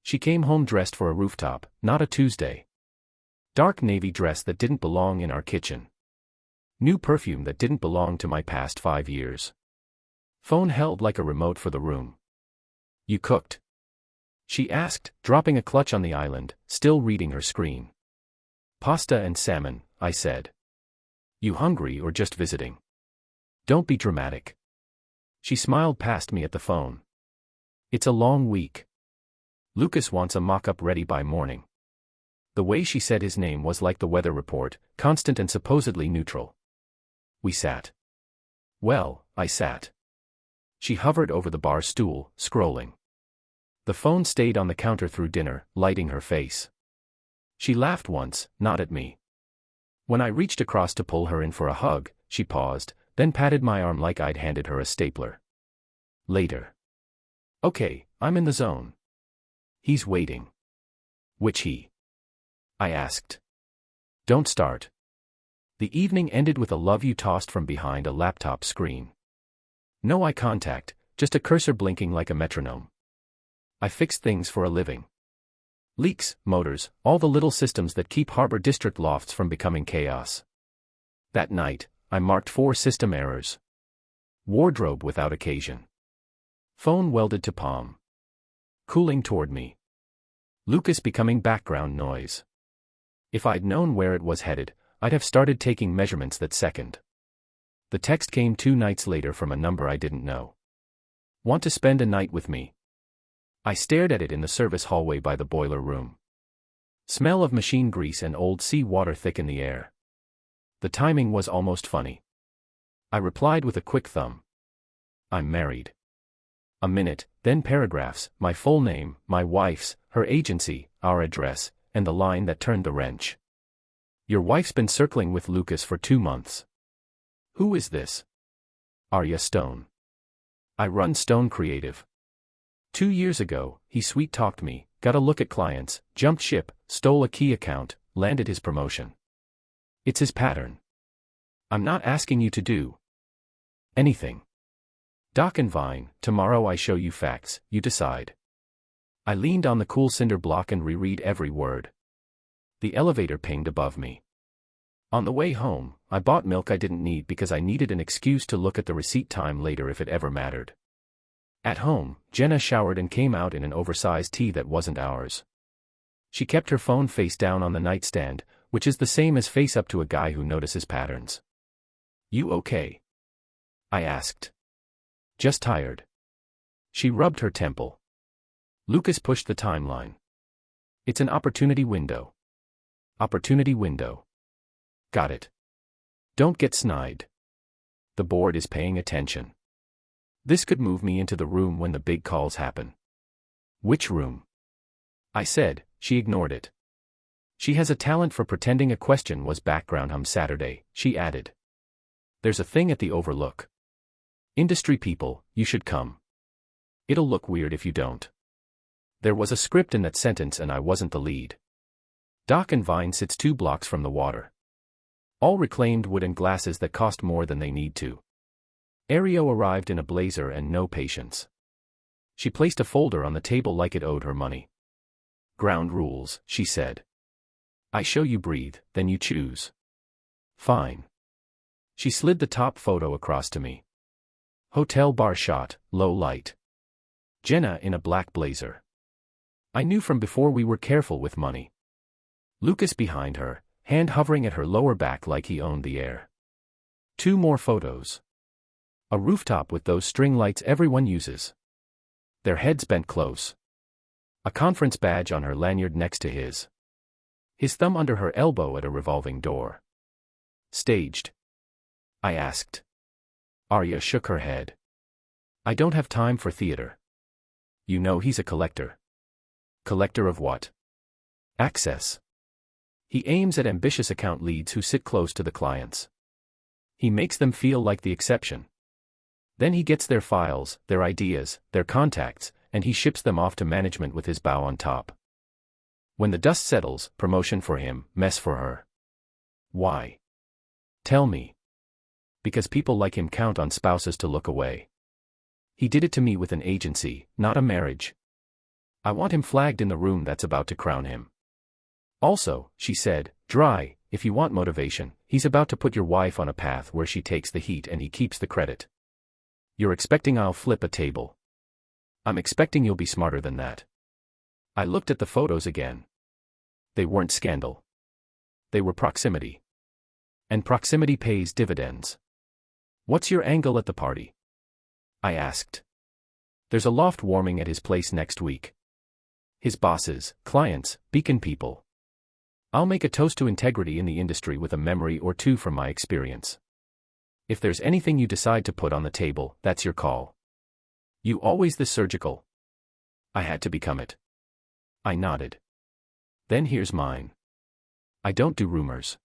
She came home dressed for a rooftop, not a Tuesday. Dark navy dress that didn't belong in our kitchen. New perfume that didn't belong to my past 5 years. Phone held like a remote for the room. "You cooked?" she asked, dropping a clutch on the island, still reading her screen. "Pasta and salmon," I said. "You hungry or just visiting?" "Don't be dramatic." She smiled past me at the phone. "It's a long week. Lucas wants a mock-up ready by morning." The way she said his name was like the weather report, constant and supposedly neutral. We sat. Well, I sat. She hovered over the bar stool, scrolling. The phone stayed on the counter through dinner, lighting her face. She laughed once, not at me. When I reached across to pull her in for a hug, she paused, then patted my arm like I'd handed her a stapler. "Later." "Okay, I'm in the zone." "He's waiting." "Which he?" I asked. "Don't start." The evening ended with a love you tossed from behind a laptop screen. No eye contact, just a cursor blinking like a metronome. I fixed things for a living. Leaks, motors, all the little systems that keep Harbor District lofts from becoming chaos. That night, I marked 4 system errors. Wardrobe without occasion. Phone welded to palm. Cooling toward me. Lucas becoming background noise. If I'd known where it was headed, I'd have started taking measurements that second. The text came 2 nights later from a number I didn't know. "Want to spend a night with me?" I stared at it in the service hallway by the boiler room. Smell of machine grease and old sea water thick in the air. The timing was almost funny. I replied with a quick thumb. "I'm married." A minute, then paragraphs, my full name, my wife's, her agency, our address, and the line that turned the wrench. "Your wife's been circling with Lucas for 2 months. Who is this?" "Arya Stone. I run Stone Creative. 2 years ago, he sweet-talked me, got a look at clients, jumped ship, stole a key account, landed his promotion. It's his pattern. I'm not asking you to do anything. Doc and Vine, tomorrow I show you facts, you decide." I leaned on the cool cinder block and reread every word. The elevator pinged above me. On the way home, I bought milk I didn't need because I needed an excuse to look at the receipt time later if it ever mattered. At home, Jenna showered and came out in an oversized tee that wasn't ours. She kept her phone face down on the nightstand, which is the same as face up to a guy who notices patterns. "You okay?" I asked. "Just tired." She rubbed her temple. Lucas pushed the timeline. "It's an opportunity window." "Opportunity window. Got it. Don't get snide. The board is paying attention. This could move me into the room when the big calls happen." "Which room?" I said. She ignored it. "She has a talent for pretending a question was background hum Saturday," she added. "There's a thing at the Overlook. Industry people, you should come. It'll look weird if you don't." There was a script in that sentence and I wasn't the lead. Doc and Vine sits 2 blocks from the water. All reclaimed wood and glasses that cost more than they need to. Ario arrived in a blazer and no patience. She placed a folder on the table like it owed her money. "Ground rules," she said. "I show you breathe, then you choose." "Fine." She slid the top photo across to me. Hotel bar shot, low light. Jenna in a black blazer. I knew from before we were careful with money. Lucas behind her, hand hovering at her lower back like he owned the air. 2 more photos. A rooftop with those string lights everyone uses. Their heads bent close. A conference badge on her lanyard next to his. His thumb under her elbow at a revolving door. "Staged?" I asked. Arya shook her head. "I don't have time for theater. You know he's a collector." "Collector of what?" "Access. He aims at ambitious account leads who sit close to the clients. He makes them feel like the exception. Then he gets their files, their ideas, their contacts, and he ships them off to management with his bow on top. When the dust settles, promotion for him, mess for her." "Why?" "Tell me." "Because people like him count on spouses to look away. He did it to me with an agency, not a marriage." I want him flagged in the room that's about to crown him. Also, she said, dry, if you want motivation, he's about to put your wife on a path where she takes the heat and he keeps the credit. You're expecting I'll flip a table. I'm expecting you'll be smarter than that. I looked at the photos again. They weren't scandal. They were proximity. And proximity pays dividends. What's your angle at the party? I asked. There's a loft warming at his place next week. His bosses, clients, beacon people. I'll make a toast to integrity in the industry with a memory or two from my experience. If there's anything you decide to put on the table, that's your call. You always this surgical? I had to become it. I nodded. Then here's mine. I don't do rumors.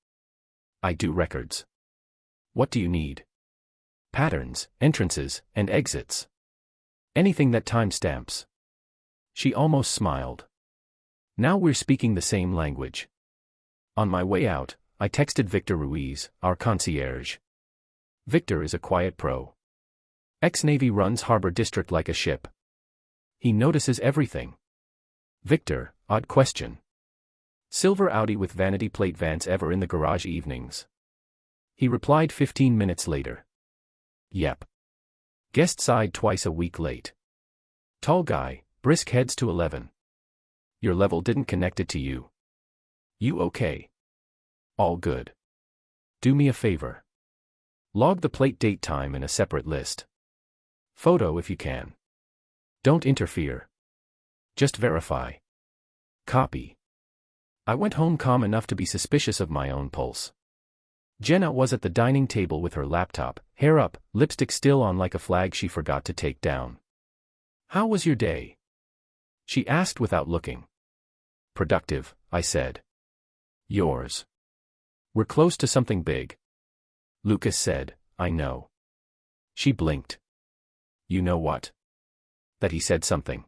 I do records. What do you need? Patterns, entrances, and exits. Anything that timestamps. She almost smiled. Now we're speaking the same language. On my way out, I texted Victor Ruiz, our concierge. Victor is a quiet pro. Ex-Navy, runs Harbor District like a ship. He notices everything. Victor, odd question. Silver Audi with vanity plate, Vance ever in the garage evenings? He replied 15 minutes later. Yep. Guest side twice a week late. Tall guy, brisk, heads to 11. Your level didn't connect it to you. You okay? All good. Do me a favor. Log the plate, date, time in a separate list. Photo if you can. Don't interfere. Just verify. Copy. I went home calm enough to be suspicious of my own pulse. Jenna was at the dining table with her laptop, hair up, lipstick still on like a flag she forgot to take down. How was your day? She asked without looking. Productive, I said. Yours? We're close to something big. Lucas said, I know. She blinked. You know what? That he said something.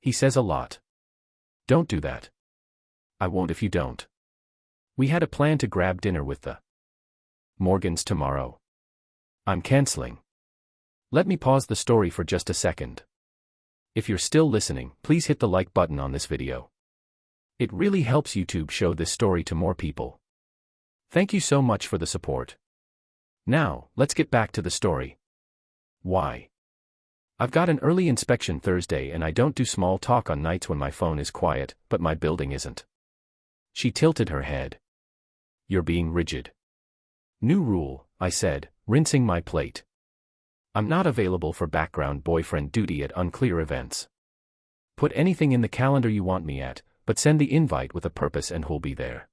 He says a lot. Don't do that. I won't if you don't. We had a plan to grab dinner with the Morgans tomorrow. I'm canceling. Let me pause the story for just a second. If you're still listening, please hit the like button on this video. It really helps YouTube show this story to more people. Thank you so much for the support. Now, let's get back to the story. Why? I've got an early inspection Thursday and I don't do small talk on nights when my phone is quiet, but my building isn't. She tilted her head. You're being rigid. New rule, I said, rinsing my plate. I'm not available for background boyfriend duty at unclear events. Put anything in the calendar you want me at, but send the invite with a purpose and who'll be there.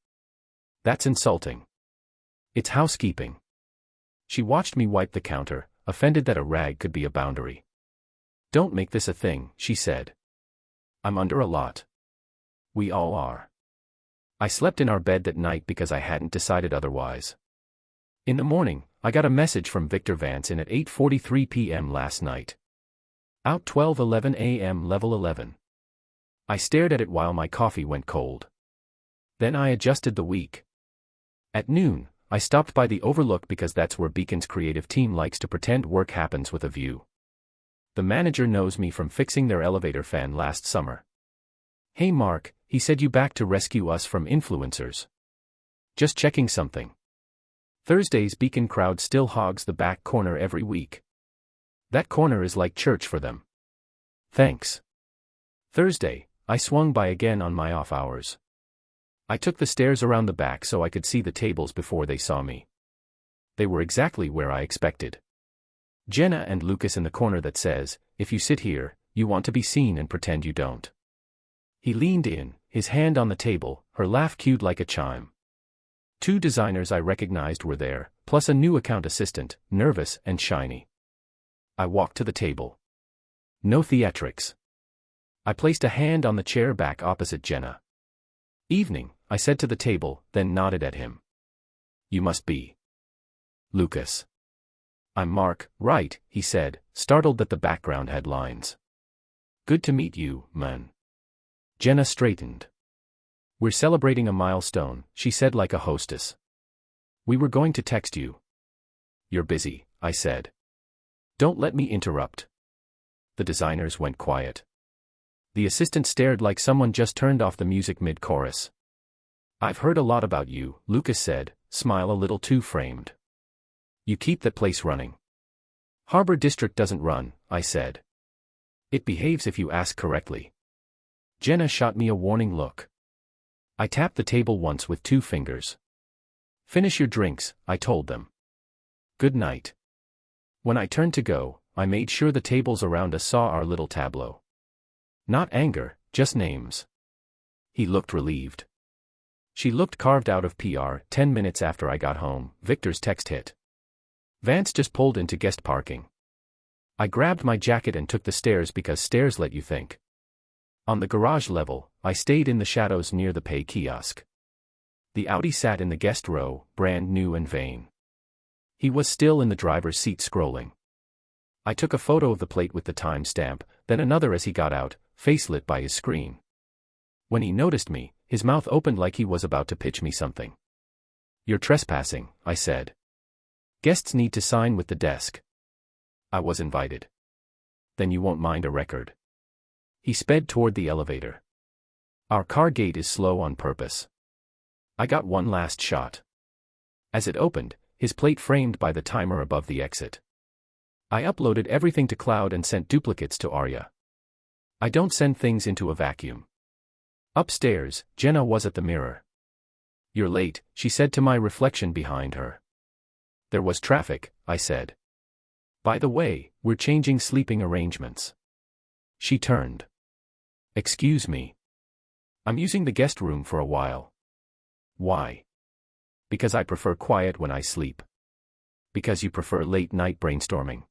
That's insulting. It's housekeeping. She watched me wipe the counter, offended that a rag could be a boundary. Don't make this a thing, she said. I'm under a lot. We all are. I slept in our bed that night because I hadn't decided otherwise. In the morning, I got a message from Victor Vance in at 8:43 p.m. last night. Out 12:11 a.m. level 11. I stared at it while my coffee went cold. Then I adjusted the week. At noon, I stopped by the Overlook because that's where Beacon's creative team likes to pretend work happens with a view. The manager knows me from fixing their elevator fan last summer. Hey Mark, he said, you back to rescue us from influencers? Just checking something. Thursday's Beacon crowd still hogs the back corner every week. That corner is like church for them. Thanks. Thursday, I swung by again on my off hours. I took the stairs around the back so I could see the tables before they saw me. They were exactly where I expected. Jenna and Lucas in the corner that says, if you sit here, you want to be seen and pretend you don't. He leaned in, his hand on the table, her laugh cued like a chime. Two designers I recognized were there, plus a new account assistant, nervous and shiny. I walked to the table. No theatrics. I placed a hand on the chair back opposite Jenna. Evening, I said to the table, then nodded at him. You must be Lucas. I'm Mark, right, he said, startled that the background had lines. Good to meet you, man. Jenna straightened. We're celebrating a milestone, she said like a hostess. We were going to text you. You're busy, I said. Don't let me interrupt. The designers went quiet. The assistant stared like someone just turned off the music mid-chorus. "I've heard a lot about you," Lucas said, smile a little too framed. "You keep that place running." "Harbor District doesn't run," I said. "It behaves if you ask correctly." Jenna shot me a warning look. I tapped the table once with 2 fingers. "Finish your drinks," I told them. "Good night." When I turned to go, I made sure the tables around us saw our little tableau. Not anger, just names. He looked relieved. She looked carved out of PR. 10 minutes after I got home, Victor's text hit. "Vance just pulled into guest parking." I grabbed my jacket and took the stairs because stairs let you think. On the garage level, I stayed in the shadows near the pay kiosk. The Audi sat in the guest row, brand new and vain. He was still in the driver's seat scrolling. I took a photo of the plate with the time stamp, then another as he got out, face lit by his screen. When he noticed me, his mouth opened like he was about to pitch me something. "You're trespassing," I said. "Guests need to sign with the desk." I was invited. "Then you won't mind a record." He sped toward the elevator. Our car gate is slow on purpose. I got one last shot. As it opened, his plate framed by the timer above the exit. I uploaded everything to cloud and sent duplicates to Arya. I don't send things into a vacuum. Upstairs, Jenna was at the mirror. "You're late," she said to my reflection behind her. "There was traffic," I said. "By the way, we're changing sleeping arrangements." She turned. "Excuse me. I'm using the guest room for a while." "Why?" "Because I prefer quiet when I sleep." "Because you prefer late-night brainstorming."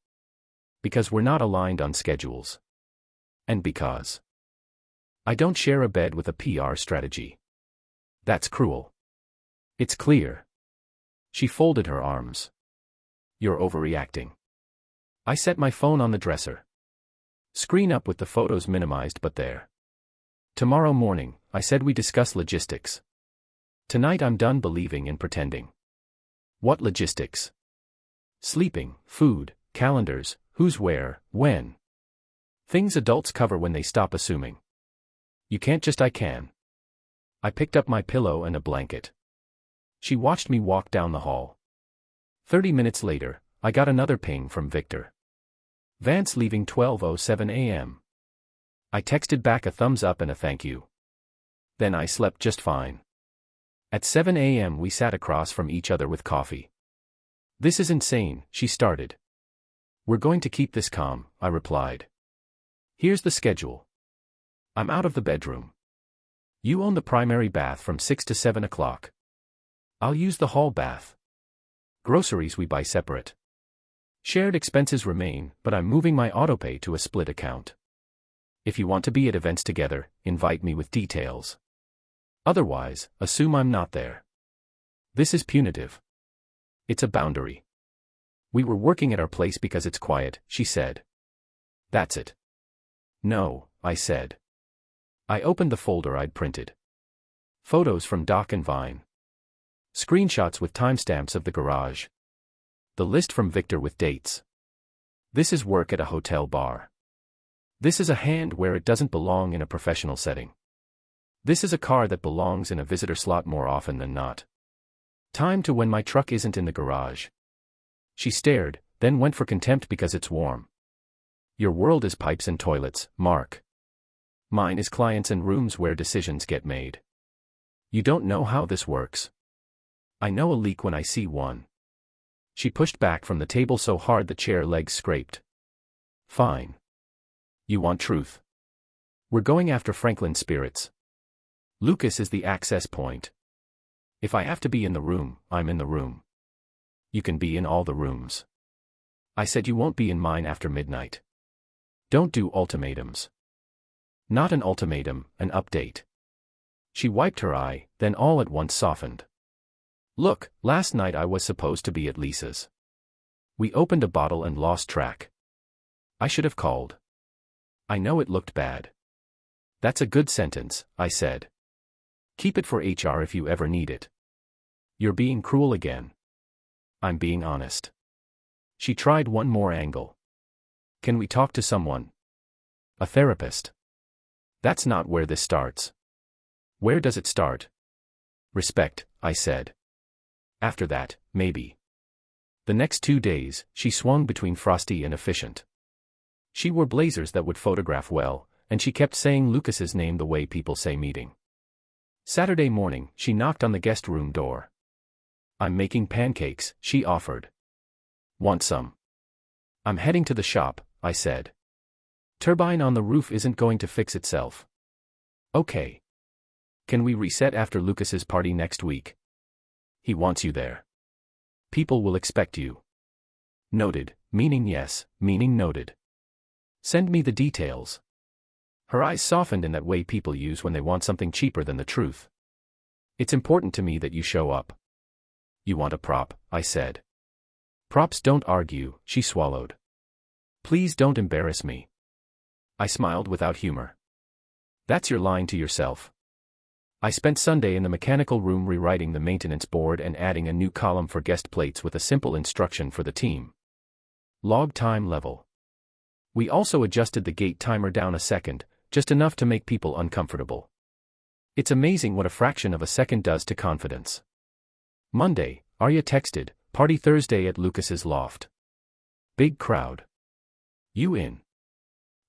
"Because we're not aligned on schedules." "And because I don't share a bed with a PR strategy." "That's cruel." "It's clear." She folded her arms. "You're overreacting." I set my phone on the dresser. Screen up with the photos minimized but there. "Tomorrow morning," I said, "we discuss logistics." "Tonight I'm done believing and pretending." "What logistics?" "Sleeping, food, calendars, who's where, when. Things adults cover when they stop assuming." "You can't just I can." I picked up my pillow and a blanket. She watched me walk down the hall. 30 minutes later, I got another ping from Victor. "Vance leaving 12:07 a.m. I texted back a thumbs up and a thank you. Then I slept just fine. At 7 a.m. we sat across from each other with coffee. "This is insane," she started. "We're going to keep this calm," I replied. "Here's the schedule. I'm out of the bedroom. You own the primary bath from 6 to 7 o'clock. I'll use the hall bath. Groceries we buy separate. Shared expenses remain, but I'm moving my autopay to a split account. If you want to be at events together, invite me with details. Otherwise, assume I'm not there. This is punitive. It's a boundary. We were working at our place because it's quiet," she said. "That's it." "No," I said. I opened the folder I'd printed. Photos from Doc and Vine. Screenshots with timestamps of the garage. The list from Victor with dates. This is work at a hotel bar. This is a hand where it doesn't belong in a professional setting. This is a car that belongs in a visitor slot more often than not. Time to when my truck isn't in the garage. She stared, then went for contempt because it's warm. Your world is pipes and toilets, Mark. Mine is clients and rooms where decisions get made. You don't know how this works. I know a leak when I see one. She pushed back from the table so hard the chair legs scraped. Fine. You want truth. We're going after Franklin's spirits. Lucas is the access point. If I have to be in the room, I'm in the room. You can be in all the rooms. I said you won't be in mine after midnight. Don't do ultimatums. Not an ultimatum, an update. She wiped her eye, then all at once softened. Look, last night I was supposed to be at Lisa's. We opened a bottle and lost track. I should have called. I know it looked bad. That's a good sentence, I said. Keep it for HR if you ever need it. You're being cruel again. I'm being honest. She tried one more angle. Can we talk to someone? A therapist. That's not where this starts. Where does it start? Respect, I said. After that, maybe. The next 2 days, she swung between frosty and efficient. She wore blazers that would photograph well, and she kept saying Lucas's name the way people say meeting. Saturday morning, she knocked on the guest room door. I'm making pancakes, she offered. Want some? I'm heading to the shop, I said. Turbine on the roof isn't going to fix itself. Okay. Can we reset after Lucas's party next week? He wants you there. People will expect you. Noted, meaning yes, meaning noted. Send me the details. Her eyes softened in that way people use when they want something cheaper than the truth. It's important to me that you show up. You want a prop, I said. Props don't argue, she swallowed. Please don't embarrass me. I smiled without humor. That's your line to yourself. I spent Sunday in the mechanical room rewriting the maintenance board and adding a new column for guest plates with a simple instruction for the team. Log time level. We also adjusted the gate timer down a second, just enough to make people uncomfortable. It's amazing what a fraction of a second does to confidence. Monday, Arya texted, party Thursday at Lucas's loft. Big crowd. You in?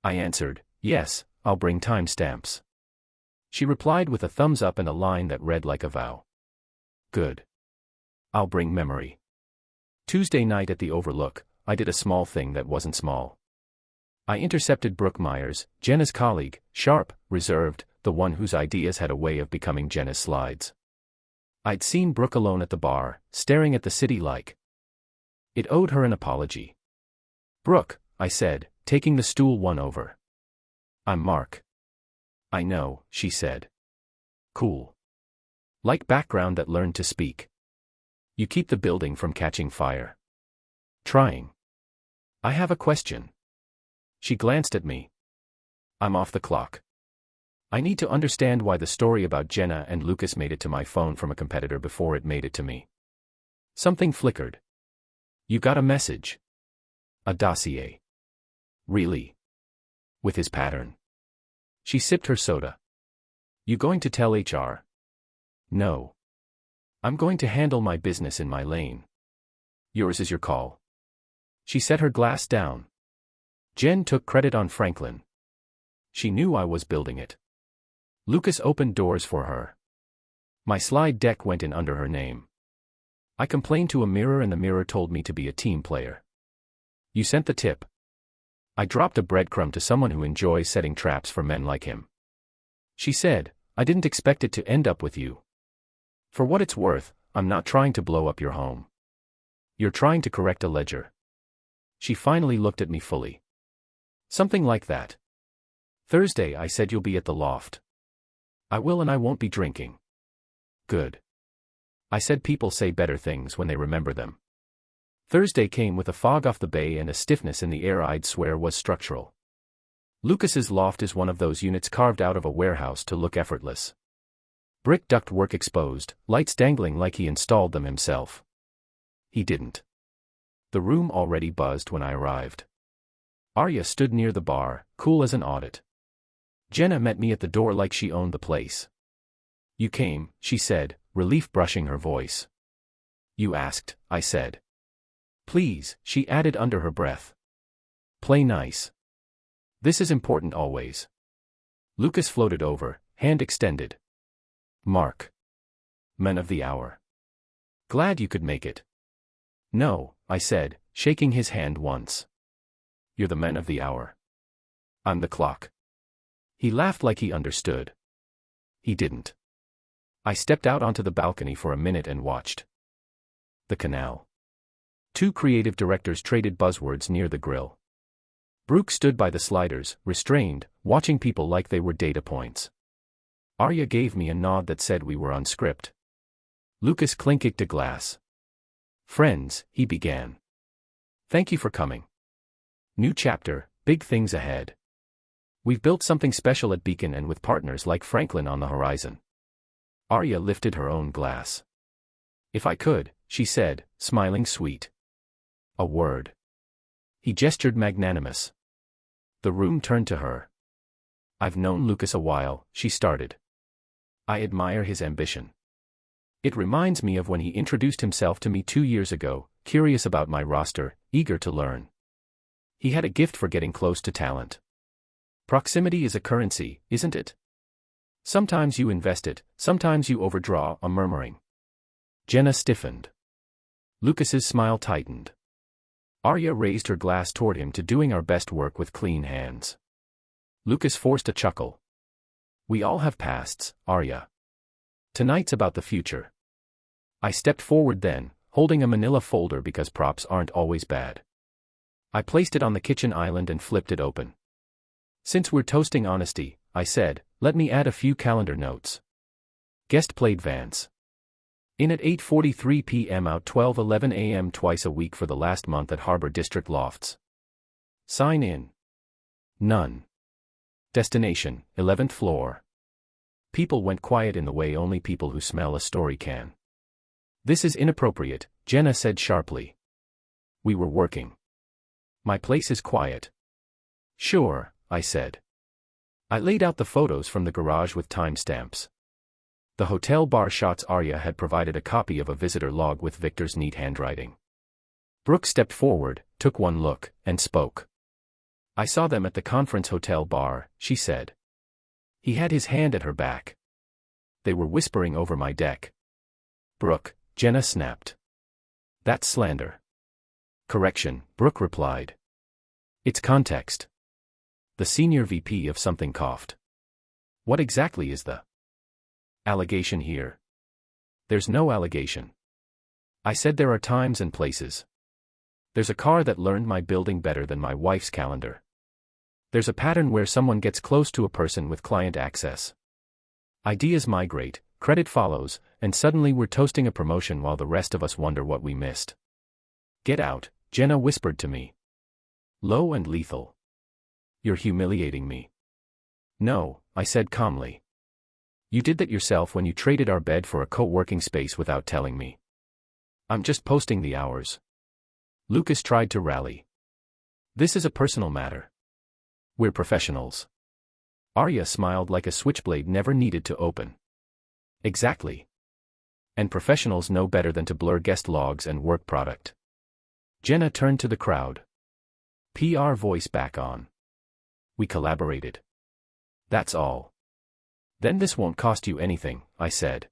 I answered, yes, I'll bring timestamps. She replied with a thumbs up and a line that read like a vow. Good. I'll bring memory. Tuesday night at the Overlook, I did a small thing that wasn't small. I intercepted Brooke Myers, Jenna's colleague, sharp, reserved, the one whose ideas had a way of becoming Jenna's slides. I'd seen Brooke alone at the bar, staring at the city like it owed her an apology. Brooke, I said, taking the stool one over. I'm Mark. I know, she said. Cool. Like background that learned to speak. You keep the building from catching fire. Trying. I have a question. She glanced at me. I'm off the clock. I need to understand why the story about Jenna and Lucas made it to my phone from a competitor before it made it to me. Something flickered. You got a message. A dossier. Really? With his pattern. She sipped her soda. You going to tell HR? No. I'm going to handle my business in my lane. Yours is your call. She set her glass down. Jen took credit on Franklin. She knew I was building it. Lucas opened doors for her. My slide deck went in under her name. I complained to a mirror and the mirror told me to be a team player. You sent the tip. I dropped a breadcrumb to someone who enjoys setting traps for men like him. She said, I didn't expect it to end up with you. For what it's worth, I'm not trying to blow up your home. You're trying to correct a ledger. She finally looked at me fully. Something like that. Thursday I said you'll be at the loft. I will and I won't be drinking. Good. I said people say better things when they remember them. Thursday came with a fog off the bay and a stiffness in the air I'd swear was structural. Lucas's loft is one of those units carved out of a warehouse to look effortless. Brick ductwork exposed, lights dangling like he installed them himself. He didn't. The room already buzzed when I arrived. Arya stood near the bar, cool as an audit. Jenna met me at the door like she owned the place. You came, she said, relief brushing her voice. You asked, I said. Please, she added under her breath. Play nice. This is important always. Lucas floated over, hand extended. Mark. Men of the hour. Glad you could make it. No, I said, shaking his hand once. You're the men of the hour. I'm the clock. He laughed like he understood. He didn't. I stepped out onto the balcony for a minute and watched. The canal. Two creative directors traded buzzwords near the grill. Brooke stood by the sliders, restrained, watching people like they were data points. Arya gave me a nod that said we were on script. Lucas clinked a glass. Friends, he began. Thank you for coming. New chapter, big things ahead. We've built something special at Beacon and with partners like Franklin on the horizon. Arya lifted her own glass. If I could, she said, smiling sweet. A word. He gestured magnanimous. The room turned to her. I've known Lucas a while, she started. I admire his ambition. It reminds me of when he introduced himself to me 2 years ago, curious about my roster, eager to learn. He had a gift for getting close to talent. Proximity is a currency, isn't it? Sometimes you invest it, sometimes you overdraw, a murmuring. Jenna stiffened. Lucas's smile tightened. Arya raised her glass toward him to doing our best work with clean hands. Lucas forced a chuckle. We all have pasts, Arya. Tonight's about the future. I stepped forward then, holding a manila folder because props aren't always bad. I placed it on the kitchen island and flipped it open. Since we're toasting honesty, I said, let me add a few calendar notes. Guest played Vance. In at 8:43 p.m. out 12:11 a.m. twice a week for the last month at Harbor District Lofts. Sign in. None. Destination, 11th floor. People went quiet in the way only people who smell a story can. This is inappropriate, Jenna said sharply. We were working. My place is quiet. Sure, I said. I laid out the photos from the garage with timestamps. The hotel bar shots Arya had provided a copy of a visitor log with Victor's neat handwriting. Brooke stepped forward, took one look, and spoke. I saw them at the conference hotel bar, she said. He had his hand at her back. They were whispering over my deck. Brooke, Jenna snapped. That's slander. Correction, Brooke replied. It's context. The senior VP of something coughed. What exactly is the allegation here? There's no allegation. I said there are times and places. There's a car that learned my building better than my wife's calendar. There's a pattern where someone gets close to a person with client access. Ideas migrate, credit follows, and suddenly we're toasting a promotion while the rest of us wonder what we missed. Get out, Jenna whispered to me. Low and lethal. You're humiliating me. No, I said calmly. You did that yourself when you traded our bed for a co-working space without telling me. I'm just posting the hours. Lucas tried to rally. This is a personal matter. We're professionals. Arya smiled like a switchblade never needed to open. Exactly. And professionals know better than to blur guest logs and work product. Jenna turned to the crowd. PR voice back on. We collaborated. That's all. Then this won't cost you anything, I said.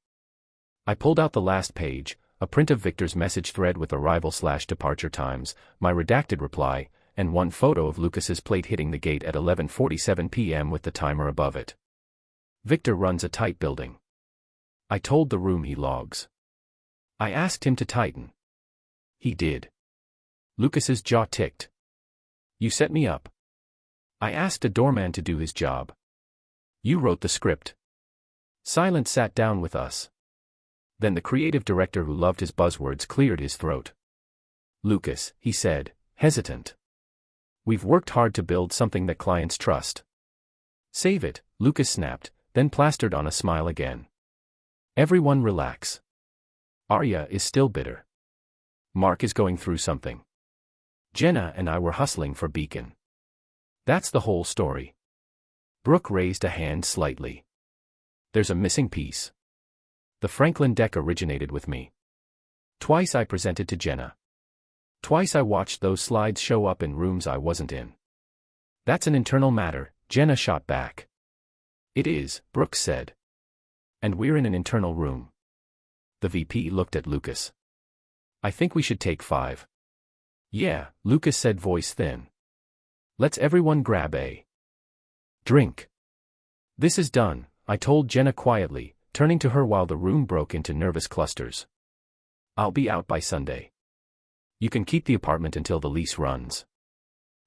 I pulled out the last page, a print of Victor's message thread with arrival/departure times, my redacted reply, and one photo of Lucas's plate hitting the gate at 11:47 p.m. with the timer above it. Victor runs a tight building. I told the room he logs. I asked him to tighten. He did. Lucas's jaw ticked. You set me up. I asked a doorman to do his job. You wrote the script. Silence sat down with us. Then the creative director who loved his buzzwords cleared his throat. Lucas, he said, hesitant. We've worked hard to build something that clients trust. Save it, Lucas snapped, then plastered on a smile again. Everyone relax. Arya is still bitter. Mark is going through something. Jenna and I were hustling for Beacon. That's the whole story. Brooke raised a hand slightly. There's a missing piece. The Franklin deck originated with me. Twice I presented to Jenna. Twice I watched those slides show up in rooms I wasn't in. That's an internal matter, Jenna shot back. It is, Brooke said. And we're in an internal room. The VP looked at Lucas. I think we should take 5. Yeah, Lucas said, voice thin. Let's everyone grab a drink. This is done, I told Jenna quietly, turning to her while the room broke into nervous clusters. I'll be out by Sunday. You can keep the apartment until the lease runs.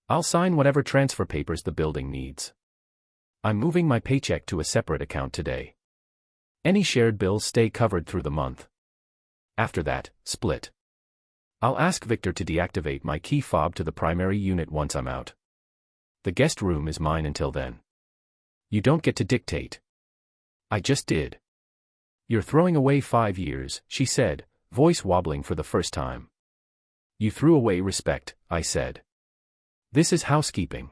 I'll sign whatever transfer papers the building needs. I'm moving my paycheck to a separate account today. Any shared bills stay covered through the month. After that, split. I'll ask Victor to deactivate my key fob to the primary unit once I'm out. The guest room is mine until then. You don't get to dictate. I just did. You're throwing away 5 years, she said, voice wobbling for the first time. You threw away respect, I said. This is housekeeping.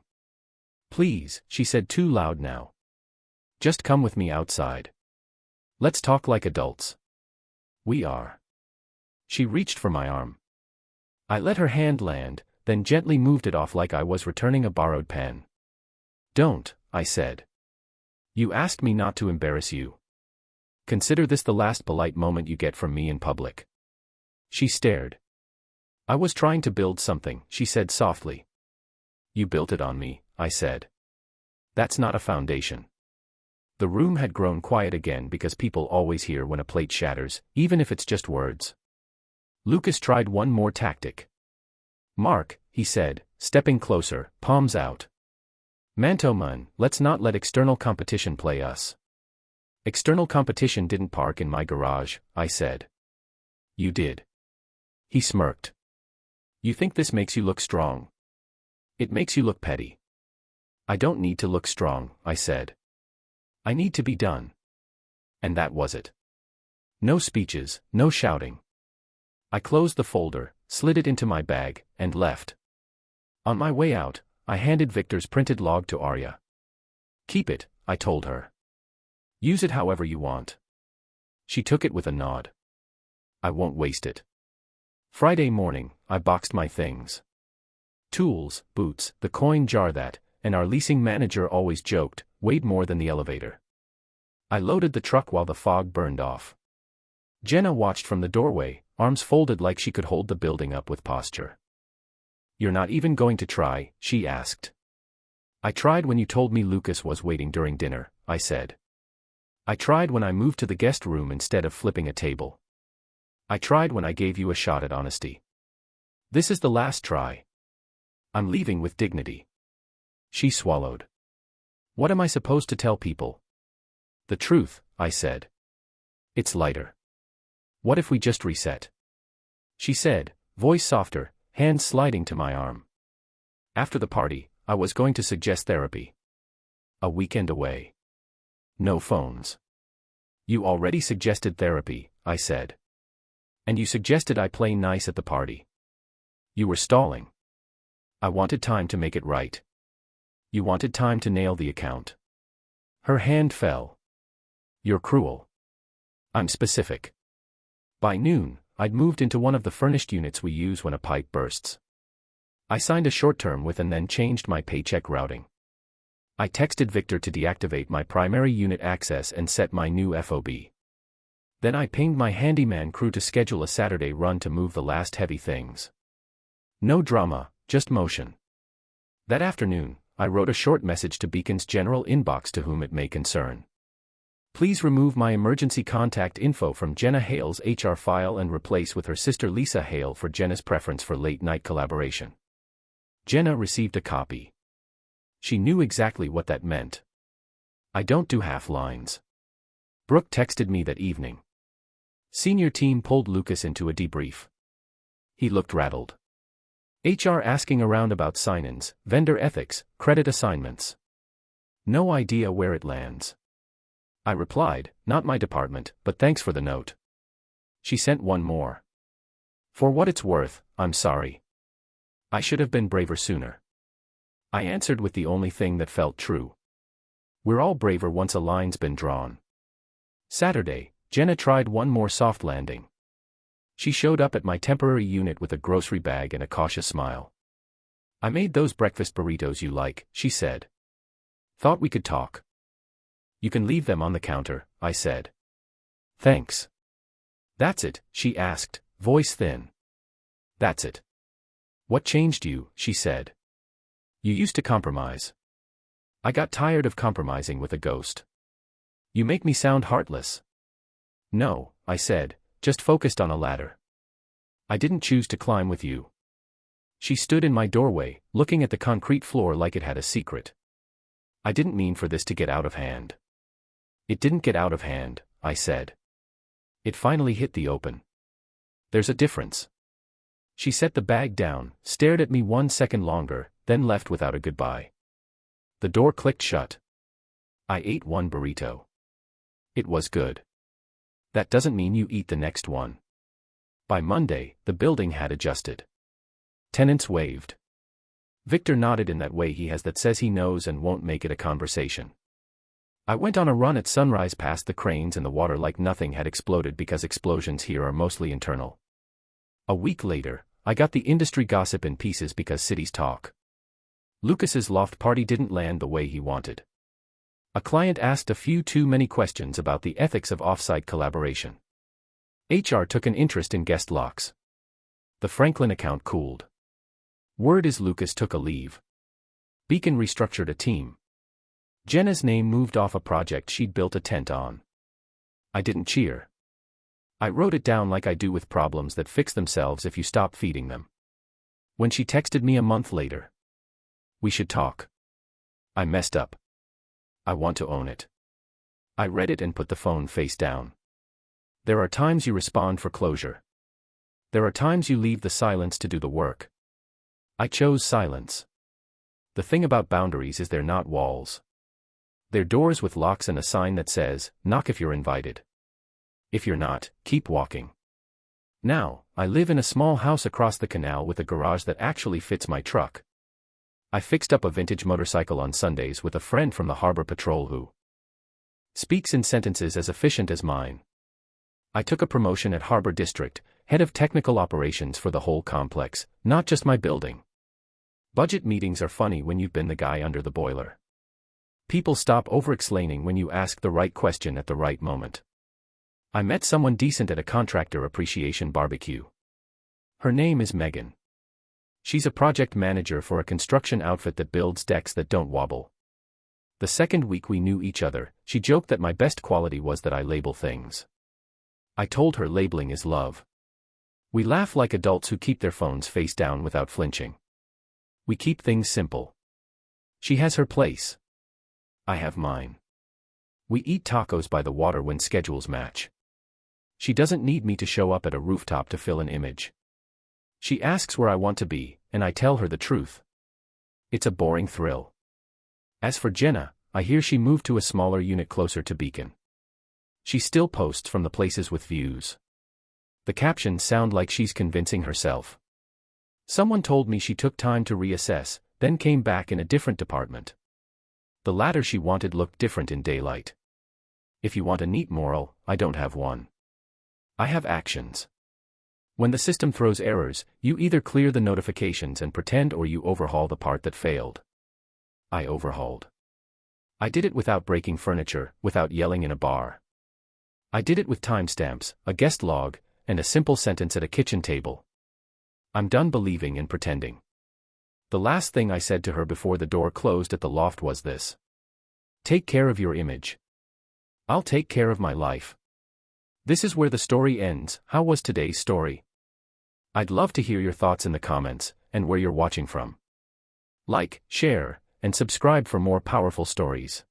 Please, she said too loud now. Just come with me outside. Let's talk like adults. We are. She reached for my arm. I let her hand land, then gently moved it off like I was returning a borrowed pen. Don't, I said. You asked me not to embarrass you. Consider this the last polite moment you get from me in public. She stared. I was trying to build something, she said softly. You built it on me, I said. That's not a foundation. The room had grown quiet again because people always hear when a plate shatters, even if it's just words. Lucas tried one more tactic. Mark, he said, stepping closer, palms out. Manto man, let's not let external competition play us. External competition didn't park in my garage, I said. You did. He smirked. You think this makes you look strong? It makes you look petty. I don't need to look strong, I said. I need to be done. And that was it. No speeches, no shouting. I closed the folder, slid it into my bag, and left. On my way out, I handed Victor's printed log to Arya. Keep it, I told her. Use it however you want. She took it with a nod. I won't waste it. Friday morning, I boxed my things. Tools, boots, the coin jar that, and our leasing manager always joked, weighed more than the elevator. I loaded the truck while the fog burned off. Jenna watched from the doorway, arms folded like she could hold the building up with posture. You're not even going to try, she asked. I tried when you told me Lucas was waiting during dinner, I said. I tried when I moved to the guest room instead of flipping a table. I tried when I gave you a shot at honesty. This is the last try. I'm leaving with dignity. She swallowed. What am I supposed to tell people? The truth, I said. It's lighter. What if we just reset? She said, voice softer, hands sliding to my arm. After the party, I was going to suggest therapy. A weekend away. No phones. You already suggested therapy, I said. And you suggested I play nice at the party. You were stalling. I wanted time to make it right. You wanted time to nail the account. Her hand fell. You're cruel. I'm specific. By noon, I'd moved into one of the furnished units we use when a pipe bursts. I signed a short term with and then changed my paycheck routing. I texted Victor to deactivate my primary unit access and set my new FOB. Then I pinged my handyman crew to schedule a Saturday run to move the last heavy things. No drama, just motion. That afternoon, I wrote a short message to Beacon's general inbox to whom it may concern. Please remove my emergency contact info from Jenna Hale's HR file and replace with her sister Lisa Hale for Jenna's preference for late-night collaboration. Jenna received a copy. She knew exactly what that meant. I don't do half lines. Brooke texted me that evening. Senior team pulled Lucas into a debrief. He looked rattled. HR asking around about sign-ins, vendor ethics, credit assignments. No idea where it lands. I replied, not my department, but thanks for the note. She sent one more. For what it's worth, I'm sorry. I should have been braver sooner. I answered with the only thing that felt true. We're all braver once a line's been drawn. Saturday, Jenna tried one more soft landing. She showed up at my temporary unit with a grocery bag and a cautious smile. I made those breakfast burritos you like, she said. Thought we could talk. You can leave them on the counter, I said. Thanks. That's it, she asked, voice thin. That's it. What changed you, she said. You used to compromise. I got tired of compromising with a ghost. You make me sound heartless. No, I said, just focused on a ladder. I didn't choose to climb with you. She stood in my doorway, looking at the concrete floor like it had a secret. I didn't mean for this to get out of hand. It didn't get out of hand, I said. It finally hit the open. There's a difference. She set the bag down, stared at me 1 second longer, then left without a goodbye. The door clicked shut. I ate one burrito. It was good. That doesn't mean you eat the next one. By Monday, the building had adjusted. Tenants waved. Victor nodded in that way he has that says he knows and won't make it a conversation. I went on a run at sunrise past the cranes and the water like nothing had exploded because explosions here are mostly internal. A week later, I got the industry gossip in pieces because cities talk. Lucas's loft party didn't land the way he wanted. A client asked a few too many questions about the ethics of off-site collaboration. HR took an interest in guest locks. The Franklin account cooled. Word is Lucas took a leave. Beacon restructured a team. Jenna's name moved off a project she'd built a tent on. I didn't cheer. I wrote it down like I do with problems that fix themselves if you stop feeding them. When she texted me a month later, "We should talk," I messed up. I want to own it. I read it and put the phone face down. There are times you respond for closure. There are times you leave the silence to do the work. I chose silence. The thing about boundaries is they're not walls. They're doors with locks and a sign that says, "Knock if you're invited. If you're not, keep walking." Now, I live in a small house across the canal with a garage that actually fits my truck. I fixed up a vintage motorcycle on Sundays with a friend from the Harbor Patrol who speaks in sentences as efficient as mine. I took a promotion at Harbor District, head of technical operations for the whole complex, not just my building. Budget meetings are funny when you've been the guy under the boiler. People stop over-explaining when you ask the right question at the right moment. I met someone decent at a contractor appreciation barbecue. Her name is Megan. She's a project manager for a construction outfit that builds decks that don't wobble. The second week we knew each other, she joked that my best quality was that I label things. I told her labeling is love. We laugh like adults who keep their phones face down without flinching. We keep things simple. She has her place. I have mine. We eat tacos by the water when schedules match. She doesn't need me to show up at a rooftop to fill an image. She asks where I want to be, and I tell her the truth. It's a boring thrill. As for Jenna, I hear she moved to a smaller unit closer to Beacon. She still posts from the places with views. The captions sound like she's convincing herself. Someone told me she took time to reassess, then came back in a different department. The ladder she wanted looked different in daylight. If you want a neat moral, I don't have one. I have actions. When the system throws errors, you either clear the notifications and pretend or you overhaul the part that failed. I overhauled. I did it without breaking furniture, without yelling in a bar. I did it with timestamps, a guest log, and a simple sentence at a kitchen table. I'm done believing and pretending. The last thing I said to her before the door closed at the loft was this: take care of your image. I'll take care of my life. This is where the story ends. How was today's story? I'd love to hear your thoughts in the comments, and where you're watching from. Like, share, and subscribe for more powerful stories.